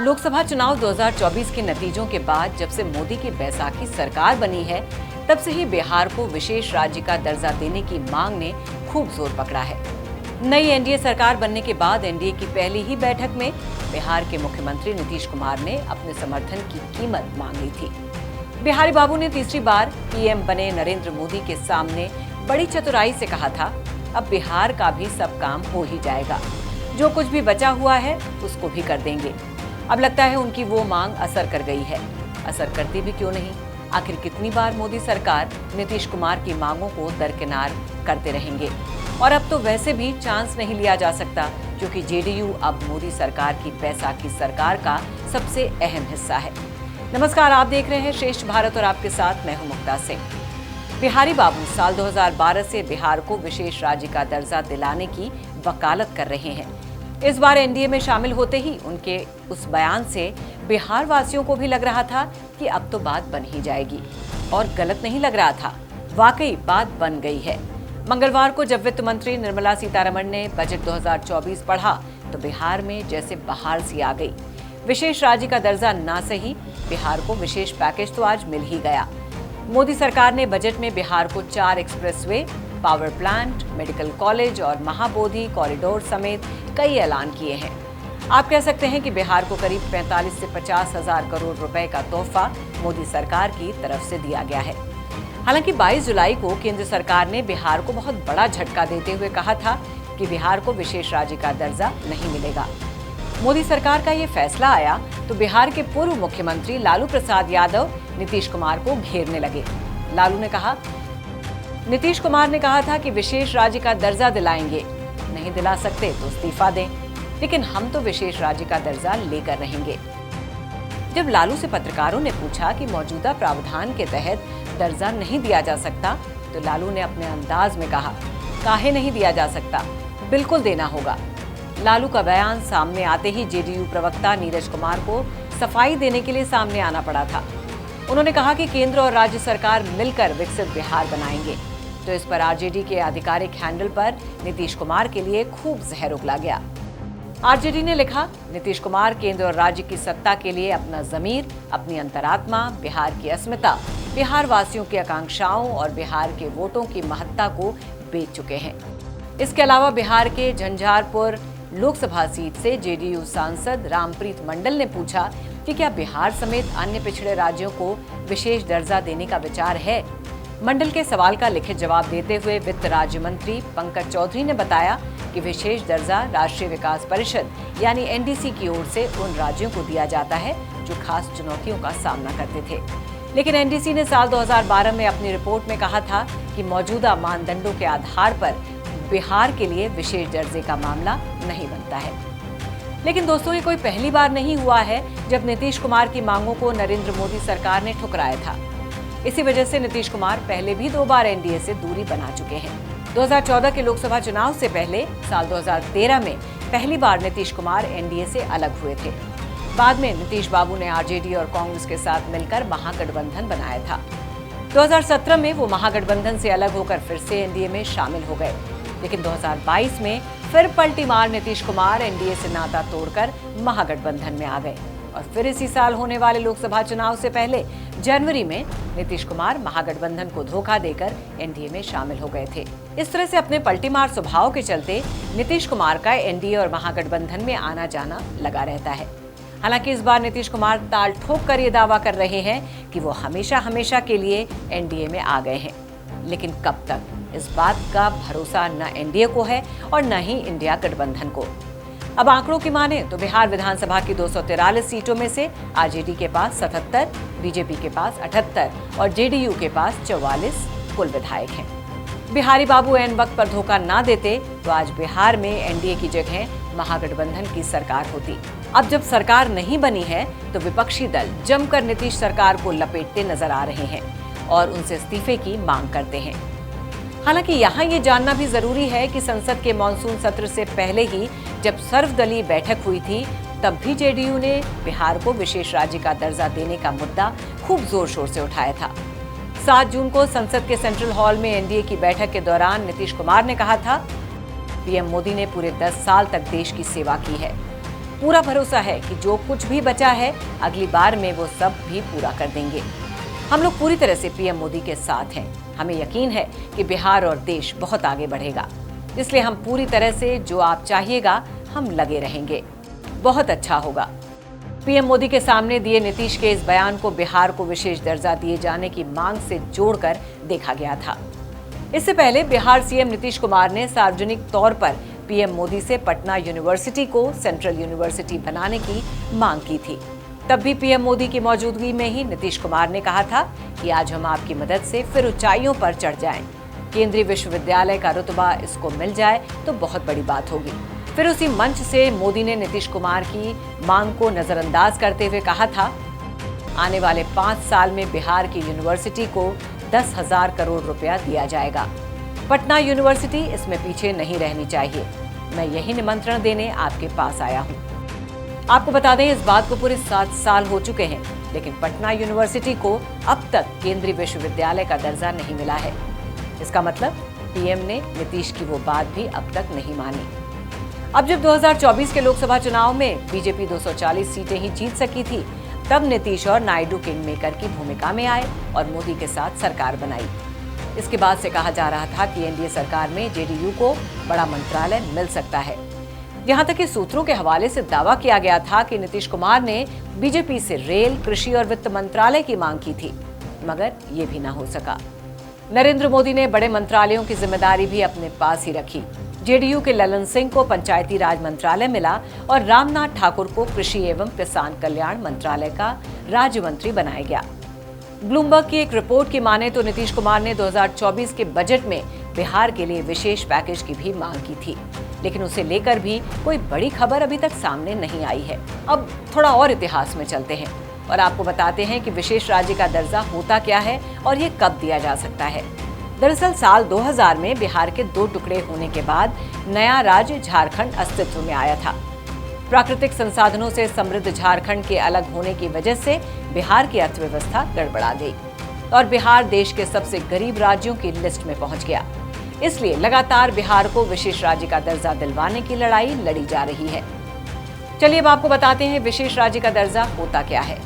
लोकसभा चुनाव 2024 के नतीजों के बाद जब से मोदी की बैसाखी सरकार बनी है, तब से ही बिहार को विशेष राज्य का दर्जा देने की मांग ने खूब जोर पकड़ा है। नई एनडीए सरकार बनने के बाद एनडीए की पहली ही बैठक में बिहार के मुख्यमंत्री नीतीश कुमार ने अपने समर्थन की कीमत मांग ली थी। बिहारी बाबू ने तीसरी बार पीएम बने नरेंद्र मोदी के सामने बड़ी चतुराई से कहा था, अब बिहार का भी सब काम हो ही जाएगा, जो कुछ भी बचा हुआ है उसको भी कर देंगे। अब लगता है उनकी वो मांग असर कर गई है। असर करती भी क्यों नहीं? आखिर कितनी बार मोदी सरकार नीतीश कुमार की मांगों को दरकिनार करते रहेंगे? और अब तो वैसे भी चांस नहीं लिया जा सकता, क्योंकि जेडीयू अब मोदी सरकार की बैसाखी सरकार का सबसे अहम हिस्सा है। नमस्कार, आप देख रहे हैं श्रेष्ठ भारत और आपके साथ मैं हूं मुक्ता सिंह। बिहारी बाबू साल 2012 से बिहार को विशेष राज्य का दर्जा दिलाने की वकालत कर रहे हैं। इस बार एनडीए में शामिल होते ही उनके उस बयान से बिहार वासियों को भी लग रहा था कि अब तो बात बन ही जाएगी। और गलत नहीं लग रहा था, वाकई बात बन गई है। मंगलवार को जब वित्त मंत्री निर्मला सीतारमण ने बजट 2024 पढ़ा तो बिहार में जैसे बहार सी आ गई। विशेष राज्य का दर्जा ना सही, बिहार को विशेष पैकेज तो आज मिल ही गया। मोदी सरकार ने बजट में बिहार को 4 expressway, power plant, medical college और महाबोधि कॉरिडोर समेत कई ऐलान किए हैं। आप कह सकते हैं कि बिहार को करीब 45 से 50 हजार करोड़ रुपए का तोहफा मोदी सरकार की तरफ से दिया गया है। हालांकि 22 जुलाई को केंद्र सरकार ने बिहार को बहुत बड़ा झटका देते हुए कहा था कि बिहार को विशेष राज्य का दर्जा नहीं मिलेगा। मोदी सरकार का ये फैसला आया तो बिहार के पूर्व मुख्यमंत्री लालू प्रसाद यादव नीतीश कुमार को घेरने लगे। लालू ने कहा, नीतीश कुमार ने कहा था कि विशेष राज्य का दर्जा दिलाएंगे, नहीं दिला सकते तो इस्तीफा दें, लेकिन हम तो विशेष राज्य का दर्जा लेकर रहेंगे। जब लालू से पत्रकारों ने पूछा कि मौजूदा प्रावधान के तहत दर्जा नहीं दिया जा सकता, तो लालू ने अपने अंदाज में कहा, काहे नहीं दिया जा सकता, बिल्कुल देना होगा। लालू का बयान सामने आते ही जेडीयू प्रवक्ता नीरज कुमार को सफाई देने के लिए सामने आना पड़ा था। उन्होंने कहा कि केंद्र और राज्य सरकार मिलकर विकसित बिहार बनाएंगे। तो इस पर आरजेडी के आधिकारिक हैंडल पर नीतीश कुमार के लिए खूब जहर उगला गया। आरजेडी ने लिखा, नीतीश कुमार केंद्र और राज्य की सत्ता के लिए अपना जमीर, अपनी अंतरात्मा, बिहार की अस्मिता, बिहार वासियों की आकांक्षाओं और बिहार के वोटों की महत्ता को बेच चुके हैं। इसके अलावा बिहार के झंझारपुर लोकसभा सीट से जेडीयू सांसद रामप्रीत मंडल ने पूछा कि क्या बिहार समेत अन्य पिछड़े राज्यों को विशेष दर्जा देने का विचार है। मंडल के सवाल का लिखित जवाब देते हुए वित्त राज्य मंत्री पंकज चौधरी ने बताया कि विशेष दर्जा राष्ट्रीय विकास परिषद यानी एनडीसी की ओर से उन राज्यों को दिया जाता है जो खास चुनौतियों का सामना करते थे। लेकिन एनडीसी ने साल 2012 में अपनी रिपोर्ट में कहा था कि मौजूदा मानदंडों के आधार पर बिहार के लिए विशेष दर्जे का मामला नहीं बनता है। लेकिन दोस्तों, ये कोई पहली बार नहीं हुआ है जब नीतीश कुमार की मांगों को नरेंद्र मोदी सरकार ने ठुकराया था। इसी वजह से नीतीश कुमार पहले भी 2 बार एनडीए से दूरी बना चुके हैं। 2014 के लोकसभा चुनाव से पहले साल 2013 में पहली बार नीतीश कुमार एनडीए से अलग हुए थे। बाद में नीतीश बाबू ने आरजेडी और कांग्रेस के साथ मिलकर महागठबंधन बनाया था। 2017 में वो महागठबंधन से अलग होकर फिर से एनडीए में शामिल हो गए। लेकिन 2022 में फिर पलटी मार नीतीश कुमार एनडीए से नाता तोड़कर महागठबंधन में आ गए। और फिर इसी साल होने वाले लोकसभा चुनाव से पहले जनवरी में नीतीश कुमार महागठबंधन को धोखा देकर एनडीए में शामिल हो गए थे। इस तरह से अपने पलटीमार स्वभाव के चलते नीतीश कुमार का एनडीए और महागठबंधन में आना जाना लगा रहता है। हालांकि इस बार नीतीश कुमार ताल ठोक कर ये दावा कर रहे हैं कि वो हमेशा हमेशा के लिए एनडीए में आ गए हैं। लेकिन कब तक? इस बात का भरोसा न एनडीए को है और न ही इंडिया गठबंधन को। अब आंकड़ों की माने तो बिहार विधानसभा की 243 सीटों में से आरजेडी के पास 77, बीजेपी के पास 78 और जेडीयू के पास 44 कुल विधायक हैं। बिहारी बाबू ऐन वक्त पर धोखा ना देते तो आज बिहार में एनडीए की जगह महागठबंधन की सरकार होती। अब जब सरकार नहीं बनी है तो विपक्षी दल जमकर नीतीश सरकार को लपेटते नजर आ रहे हैं और उनसे इस्तीफे की मांग करते हैं। हालांकि यहाँ ये जानना भी जरूरी है कि संसद के मॉनसून सत्र से पहले ही जब सर्वदलीय बैठक हुई थी, तब भी जेडीयू ने बिहार को विशेष राज्य का दर्जा देने का मुद्दा खूब जोर शोर से उठाया था। 7 जून को संसद के सेंट्रल हॉल में एनडीए की बैठक के दौरान नीतीश कुमार ने कहा था, पीएम मोदी ने पूरे 10 साल तक देश की सेवा की है। पूरा भरोसा है कि जो कुछ भी बचा है अगली बार में वो सब भी पूरा कर देंगे। हम लोग पूरी तरह से पीएम मोदी के साथ हैं। हमें यकीन है कि बिहार और देश बहुत आगे बढ़ेगा, इसलिए हम पूरी तरह से जो आप चाहिएगा हम लगे रहेंगे। बहुत अच्छा होगा। पीएम मोदी के सामने दिए नीतीश के इस बयान को बिहार को विशेष दर्जा दिए जाने की मांग से जोड़कर देखा गया था। इससे पहले बिहार सीएम नीतीश कुमार ने सार्वजनिक तौर पर पीएम मोदी से पटना यूनिवर्सिटी को सेंट्रल यूनिवर्सिटी बनाने की मांग की थी। तब भी पीएम मोदी की मौजूदगी में ही नीतीश कुमार ने कहा था कि आज हम आपकी मदद से फिर ऊंचाइयों पर चढ़ जाएं। केंद्रीय विश्वविद्यालय का रुतबा इसको मिल जाए तो बहुत बड़ी बात होगी। फिर उसी मंच से मोदी ने नीतीश कुमार की मांग को नजरअंदाज करते हुए कहा था, आने वाले 5 साल में बिहार की यूनिवर्सिटी को 10,000 करोड़ रुपया दिया जाएगा। पटना यूनिवर्सिटी इसमें पीछे नहीं रहनी चाहिए। मैं यही निमंत्रण देने आपके पास आया हूँ। आपको बता दें, इस बात को पूरे 7 साल हो चुके हैं, लेकिन पटना यूनिवर्सिटी को अब तक केंद्रीय विश्वविद्यालय का दर्जा नहीं मिला है। इसका मतलब पीएम ने नीतीश की वो बात भी अब तक नहीं मानी। अब जब 2024 के लोकसभा चुनाव में बीजेपी 240 सीटें ही जीत सकी थी, तब नीतीश और नायडू किंग मेकर की भूमिका में आए और मोदी के साथ सरकार बनाई। इसके बाद से कहा जा रहा था कि एनडीए सरकार में जेडीयू को बड़ा मंत्रालय मिल सकता है। यहां तक कि सूत्रों के हवाले से दावा किया गया था कि नीतीश कुमार ने बीजेपी से रेल, कृषि और वित्त मंत्रालय की मांग की थी, मगर ये भी ना हो सका। नरेंद्र मोदी ने बड़े मंत्रालयों की जिम्मेदारी भी अपने पास ही रखी। जेडीयू के ललन सिंह को पंचायती राज मंत्रालय मिला और रामनाथ ठाकुर को कृषि एवं किसान कल्याण मंत्रालय का राज्य मंत्री बनाया गया। ब्लूमबर्ग की एक रिपोर्ट की माने तो नीतीश कुमार ने 2024 के बजट में बिहार के लिए विशेष पैकेज की भी मांग की थी, लेकिन उसे लेकर भी कोई बड़ी खबर अभी तक सामने नहीं आई है। अब थोड़ा और इतिहास में चलते हैं और आपको बताते हैं कि विशेष राज्य का दर्जा होता क्या है और ये कब दिया जा सकता है। दरअसल साल 2000 में बिहार के 2 टुकड़े होने के बाद नया राज्य झारखंड अस्तित्व में आया था। प्राकृतिक संसाधनों से समृद्ध झारखंड के अलग होने की वजह से बिहार की अर्थव्यवस्था गड़बड़ा गई और बिहार देश के सबसे गरीब राज्यों की लिस्ट में पहुंच गया। इसलिए लगातार बिहार को विशेष राज्य का दर्जा दिलवाने की लड़ाई लड़ी जा रही है। चलिए अब आपको बताते हैं विशेष राज्य का दर्जा होता क्या है।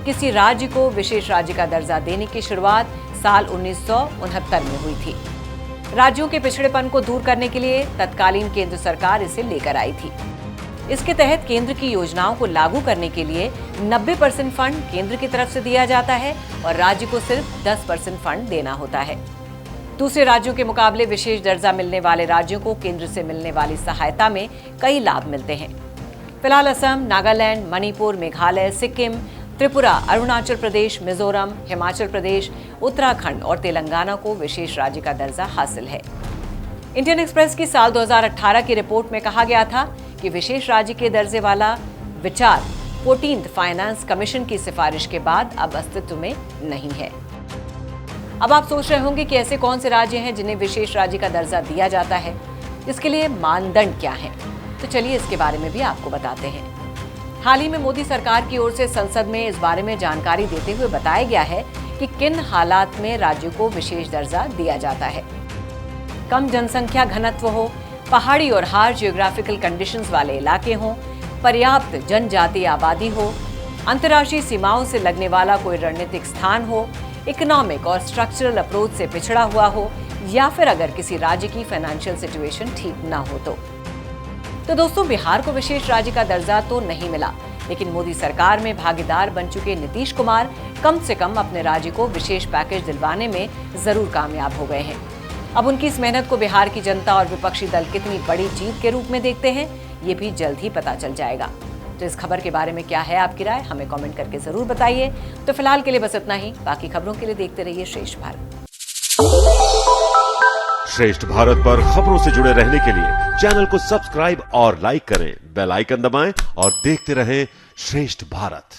किसी राज्य को विशेष राज्य का दर्जा देने की शुरुआत साल 1969 में हुई थी। राज्यों के पिछड़ेपन को दूर करने के लिए तत्कालीन केंद्र सरकार इसे लेकर आई थी। इसके तहत केंद्र की योजनाओं को लागू करने के लिए 90% फंड केंद्र की तरफ से दिया जाता है और राज्य को सिर्फ 10% फंड देना होता है। दूसरे राज्यों के मुकाबले विशेष दर्जा मिलने वाले राज्यों को केंद्र से मिलने वाली सहायता में कई लाभ मिलते हैं। फिलहाल असम, नागालैंड, मणिपुर, मेघालय, सिक्किम, त्रिपुरा, अरुणाचल प्रदेश, मिजोरम, हिमाचल प्रदेश, उत्तराखंड और तेलंगाना को विशेष राज्य का दर्जा हासिल है। इंडियन एक्सप्रेस की साल 2018 की रिपोर्ट में कहा गया था कि विशेष राज्य के दर्जे वाला विचार 14th फाइनेंस कमीशन की सिफारिश के बाद अब अस्तित्व में नहीं है। अब आप सोच रहे होंगे कि ऐसे कौन से राज्य हैं जिन्हें विशेष राज्य का दर्जा दिया जाता है, इसके लिए मानदंड क्या हैं? तो चलिए इसके बारे में भी आपको बताते हैं। हाल ही में मोदी सरकार की ओर से संसद में इस बारे में जानकारी देते हुए बताया गया है कि किन हालात में राज्यों को विशेष दर्जा दिया जाता है। कम जनसंख्या घनत्व हो, पहाड़ी और हार्ड जियोग्राफिकल कंडीशंस वाले इलाके हों, पर्याप्त जनजातीय आबादी हो, अंतर्राष्ट्रीय सीमाओं से लगने वाला कोई रणनीतिक स्थान हो, इकोनॉमिक और स्ट्रक्चरल अप्रोच से पिछड़ा हुआ हो, या फिर अगर किसी राज्य की फाइनेंशियल सिचुएशन ठीक ना हो तो दोस्तों, बिहार को विशेष राज्य का दर्जा तो नहीं मिला, लेकिन मोदी सरकार में भागीदार बन चुके नीतीश कुमार कम से कम अपने राज्य को विशेष पैकेज दिलवाने में जरूर कामयाब हो गए हैं। अब उनकी इस मेहनत को बिहार की जनता और विपक्षी दल कितनी बड़ी जीत के रूप में देखते हैं, ये भी जल्द ही पता चल जाएगा। तो इस खबर के बारे में क्या है आपकी राय, हमें कमेंट करके जरूर बताइए। तो फिलहाल के लिए बस इतना ही। बाकी खबरों के लिए देखते रहिए श्रेष्ठ भारत। श्रेष्ठ भारत पर खबरों से जुड़े रहने के लिए चैनल को सब्सक्राइब और लाइक करें, बेल आइकन दबाएं और देखते रहें श्रेष्ठ भारत।